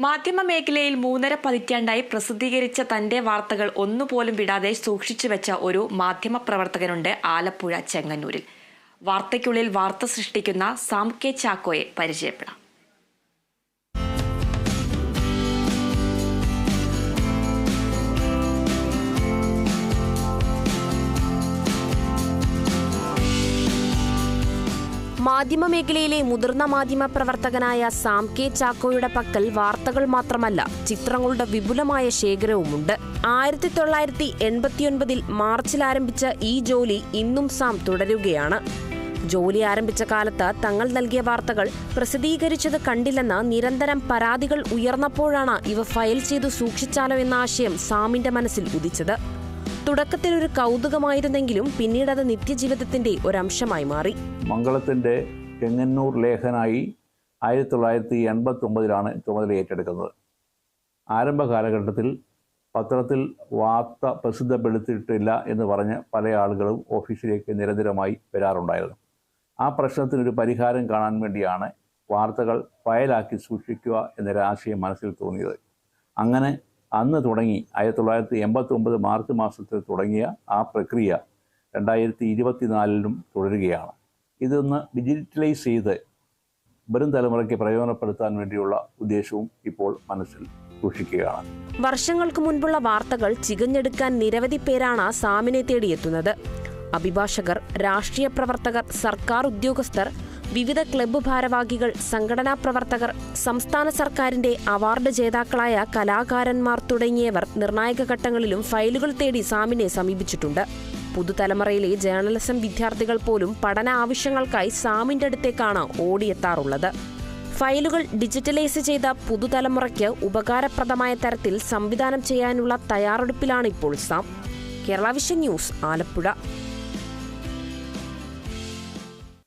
മാധ്യമമേഖലയിൽ 3.5 പതിറ്റാണ്ടായി പ്രസിദ്ധീകരിച്ച തന്റെ വാർത്തകൾ ഒന്നുപോലും വിടാതെ സൂക്ഷിച്ചുവെച്ച ഒരു മാധ്യമപ്രവർത്തകനുണ്ട് ആലപ്പുഴ ചെങ്ങന്നൂരിൽ. വാർത്തയ്ക്കുള്ളിൽ വാർത്ത സൃഷ്ടിക്കുന്ന സാം കെ ചാക്കോയെ പരിചയപ്പെടാം. മാധ്യമമേഖലയിലെ മുതിർന്ന മാധ്യമപ്രവർത്തകനായ സാം കെ ചാക്കോയുടെ പക്കൽ വാർത്തകൾ മാത്രമല്ല, ചിത്രങ്ങളുടെ വിപുലമായ ശേഖരവുമുണ്ട്. 1989 മാർച്ചിൽ ആരംഭിച്ച ഈ ജോലി ഇന്നും സാം തുടരുകയാണ്. ജോലി ആരംഭിച്ച കാലത്ത് തങ്ങൾ നൽകിയ വാർത്തകൾ പ്രസിദ്ധീകരിച്ചത് കണ്ടില്ലെന്ന് നിരന്തരം പരാതികൾ ഉയർന്നപ്പോഴാണ് ഇവ ഫയൽ ചെയ്തു സൂക്ഷിച്ചാലോ എന്ന ആശയം സാമിന്റെ മനസ്സിൽ ഉദിച്ചത്. തുടക്കത്തിൽ ഒരു കൗതുകമായിരുന്നെങ്കിലും പിന്നീട് അത് നിത്യജീവിതത്തിന്റെ ഒരംശമായി മാറി. മംഗളത്തിന്റെ ചെങ്ങന്നൂർ ലേഖനായി 1989 ചുമതല ഏറ്റെടുക്കുന്നത്. ആരംഭ കാലഘട്ടത്തിൽ പത്രത്തിൽ വാർത്ത പ്രസിദ്ധപ്പെടുത്തിയിട്ടില്ല എന്ന് പറഞ്ഞ് പല ആളുകളും ഓഫീസിലേക്ക് നിരന്തരമായി വരാറുണ്ടായിരുന്നു. ആ പ്രശ്നത്തിനൊരു പരിഹാരം കാണാൻ വേണ്ടിയാണ് വാർത്തകൾ ഫയലാക്കി സൂക്ഷിക്കുക എന്നൊരാശയം മനസ്സിൽ തോന്നിയത്. അങ്ങനെ അന്ന് തുടങ്ങി 1989 മാർച്ച് മാസത്തിൽ തുടങ്ങിയ ആ പ്രക്രിയ 2024 തുടരുകയാണ്. ഇതൊന്ന് ഡിജിറ്റലൈസ് ചെയ്ത് വരും തലമുറയ്ക്ക് പ്രയോജനപ്പെടുത്താൻ വേണ്ടിയുള്ള ഉദ്ദേശവും ഇപ്പോൾ മനസ്സിൽ സൂക്ഷിക്കുകയാണ്. വർഷങ്ങൾക്ക് മുൻപുള്ള വാർത്തകൾ ചികഞ്ഞെടുക്കാൻ നിരവധി പേരാണ് സാമിനെ തേടിയെത്തുന്നത്. അഭിഭാഷകർ, രാഷ്ട്രീയ പ്രവർത്തകർ, സർക്കാർ ഉദ്യോഗസ്ഥർ, വിവിധ ക്ലബ്ബ് ഭാരവാഹികൾ, സംഘടനാ പ്രവർത്തകർ, സംസ്ഥാന സർക്കാരിന്റെ അവാർഡ് ജേതാക്കളായ കലാകാരന്മാർ തുടങ്ങിയവർ നിർണായക ഘട്ടങ്ങളിലും ഫയലുകൾ തേടി സാമിനെ സമീപിച്ചിട്ടുണ്ട്. പുതുതലമുറയിലെ ജേർണലിസം വിദ്യാർത്ഥികൾ പോലും പഠന ആവശ്യങ്ങൾക്കായി സാമിന്റെ അടുത്തേക്കാണ് ഓടിയെത്താറുള്ളത്. ഫയലുകൾ ഡിജിറ്റലൈസ് ചെയ്ത പുതുതലമുറയ്ക്ക് ഉപകാരപ്രദമായ തരത്തിൽ സംവിധാനം ചെയ്യാനുള്ള തയ്യാറെടുപ്പിലാണിപ്പോൾ Sam. Kerala vision news, Alappuzha.